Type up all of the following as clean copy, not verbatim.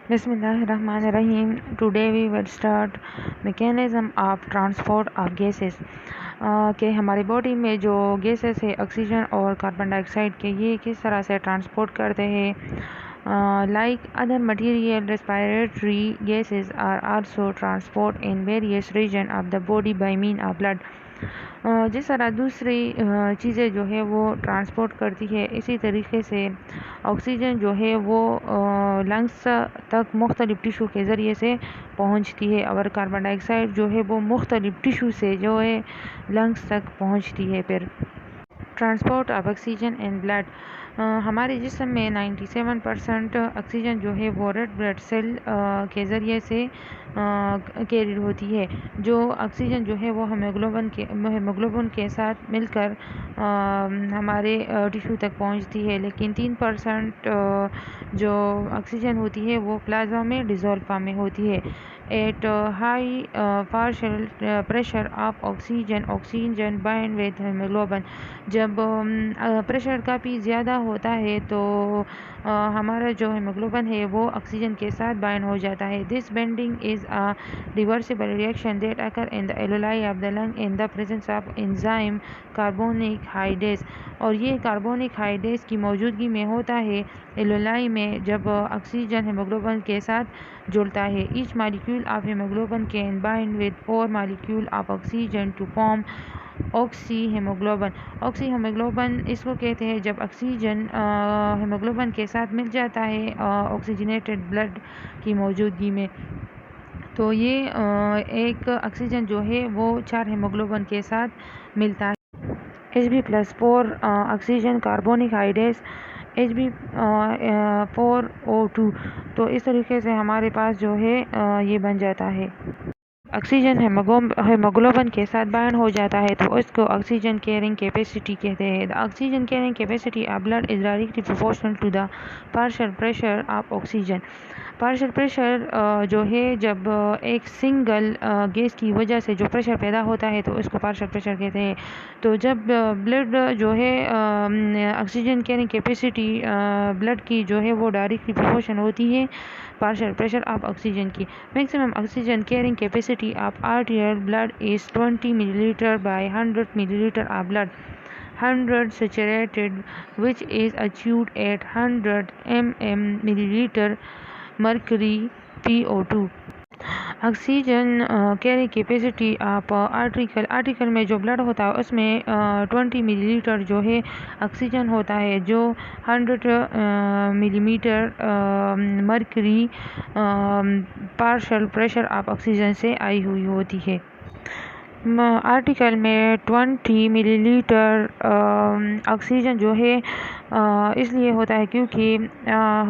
Bismillahirrahmanirrahim. Today we will start mechanism of transport of gases. کہ ہماری body میں جو گیسز ہے آکسیجن اور کاربن ڈائی آکسائڈ کے یہ کس طرح سے ٹرانسپورٹ کرتے ہیں. Like other material, respiratory gases are also transported in various regions of the body by means of blood. جس طرح دوسری چیزیں جو ہے وہ ٹرانسپورٹ کرتی ہے اسی طریقے سے آکسیجن جو ہے وہ لنگس تک مختلف ٹیشو کے ذریعے سے پہنچتی ہے اور کاربن ڈائی آکسائڈ جو ہے وہ مختلف ٹیشو سے جو ہے لنگس تک پہنچتی ہے. پھر transport of oxygen in blood. ہمارے جسم میں 97% آکسیجن جو ہے وہ ریڈ بلڈ سیل کے ذریعے سے کیریڈ ہوتی ہے. جو آکسیجن جو ہے وہ ہیموگلوبن کے ساتھ مل کر ہمارے ٹیشو تک پہنچتی ہے، لیکن 3% جو آکسیجن ہوتی ہے وہ پلازما میں ڈیزولو فارم میں ہوتی ہے. At high partial pressure of oxygen bind with hemoglobin. جب پریشر کافی زیادہ ہوتا ہے تو ہمارا جو ہیموگلوبن ہے وہ آکسیجن کے ساتھ بائنڈ ہو جاتا ہے. This binding is a reversible reaction that occur in the alveoli of the lung in the presence of enzyme carbonic hydrase. اور یہ کاربونک ہائیڈریز کی موجودگی میں ہوتا ہے ایلولائی میں جب آکسیجن ہیموگلوبن کے ساتھ جڑتا ہے. Each molecule of haemoglobin can bind with 4 molecule of oxygen to form oxyhaemoglobin. Oxyhaemoglobin اس کو کہتے ہیں جب آکسیجن ہیموگلوبن کے ساتھ مل جاتا ہے آکسیجنیٹڈ بلڈ کی موجودگی میں. تو یہ ایک آکسیجن جو ہے وہ 4 ہیموگلوبن کے ساتھ ملتا ہے. Hb+4 oxygen carbonic ہائیڈریز Hb4O2. تو اس طریقے سے ہمارے پاس جو ہے یہ بن جاتا ہے. آکسیجن ہیموگلوبن کے ساتھ بائنڈ ہو جاتا ہے تو اس کو آکسیجن کیرنگ کیپیسٹی کہتے ہیں. The oxygen carrying capacity of blood is directly proportional to the partial pressure of oxygen. Partial pressure جو ہے جب ایک سنگل گیس کی وجہ سے جو پریشر پیدا ہوتا ہے تو اس کو پارشل پریشر کہتے ہیں. تو جب بلڈ جو ہے آکسیجن کیرنگ کیپیسٹی بلڈ کی جو ہے وہ ڈائریکٹلی پروپورشن ہوتی ہے پارشل پریشر آف آکسیجن کی. Maximum oxygen carrying capacity of arterial blood is 20 ml by 100 ml of blood 100 saturated, which is achieved at 100 mml mercury PO2. Oxygen carrying capacity of article میں جو blood ہوتا ہے اس میں 20 ml جو ہے oxygen ہوتا ہے جو 100 ملی mercury partial pressure of oxygen سے آئی ہوئی ہوتی ہے. آرٹیکل میں 20 ml آکسیجن جو ہے اس لیے ہوتا ہے کیونکہ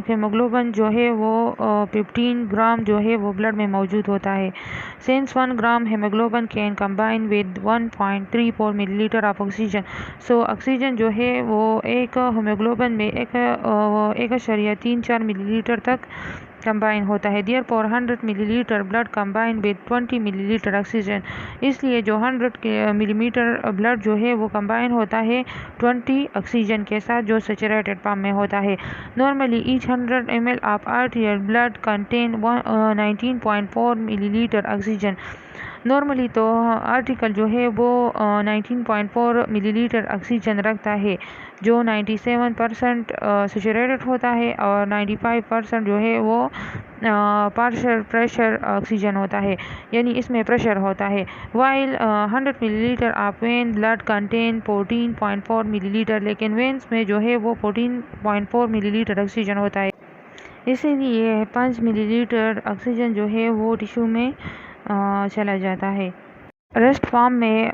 ہیموگلوبن جو ہے وہ 15 گرام جو ہے وہ بلڈ میں موجود ہوتا ہے. Since 1 gram haemoglobin can combine with 1.34 ml of oxygen. So oxygen جو ہے وہ ایک ہیموگلوبن میں 1.34 ml تک کمبائن ہوتا ہے. Therefore 100 ml blood combined with 20 ml oxygen. اس لیے جو 100 ملی بلڈ جو ہے وہ کمبائن ہوتا ہے 20 آکسیجن کے ساتھ جو سیچوریٹڈ فارم میں ہوتا ہے. Normally each 100 ml of arterial blood contain 19.4 ml oxygen. Normally تو آرٹیکل جو ہے وہ 19.4 ml آکسیجن رکھتا ہے جو 97% سیچوریٹڈ ہوتا ہے اور 95% جو ہے وہ پارشل پریشر آکسیجن ہوتا ہے، یعنی اس میں پریشر ہوتا ہے. while 100 ml of vein blood contain 14.4 ml، لیکن وینس میں جو ہے وہ 14.4 ml آکسیجن ہوتا ہے. اسی لیے 5 ml آکسیجن جو ہے وہ ٹیشو میں چلا جاتا ہے. ریسٹ فارم میں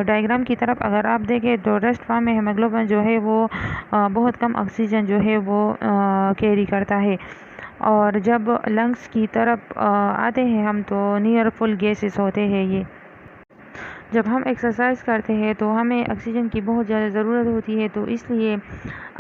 ڈائیگرام کی طرف اگر آپ دیکھیں تو ریسٹ فارم میں ہیموگلوبن جو ہے وہ بہت کم آکسیجن جو ہے وہ کیری کرتا ہے، اور جب لنگس کی طرف آتے ہیں ہم تو نیئر فل گیسز ہوتے ہیں. یہ جب ہم ایکسرسائز کرتے ہیں تو ہمیں آکسیجن کی بہت زیادہ ضرورت ہوتی ہے، تو اس لیے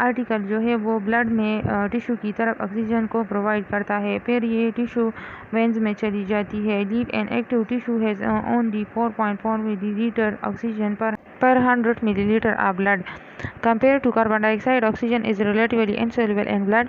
آرٹیکل جو ہے وہ بلڈ میں ٹیشو کی طرف آکسیجن کو پرووائڈ کرتا ہے. پھر یہ ٹیشو وینز میں چلی جاتی ہے. Leave an active tissue has only 4.4 ml oxygen پر per 100 milliliter of blood. Compared to carbon dioxide, oxygen is relatively insoluble in blood.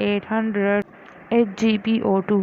800 HgPO2.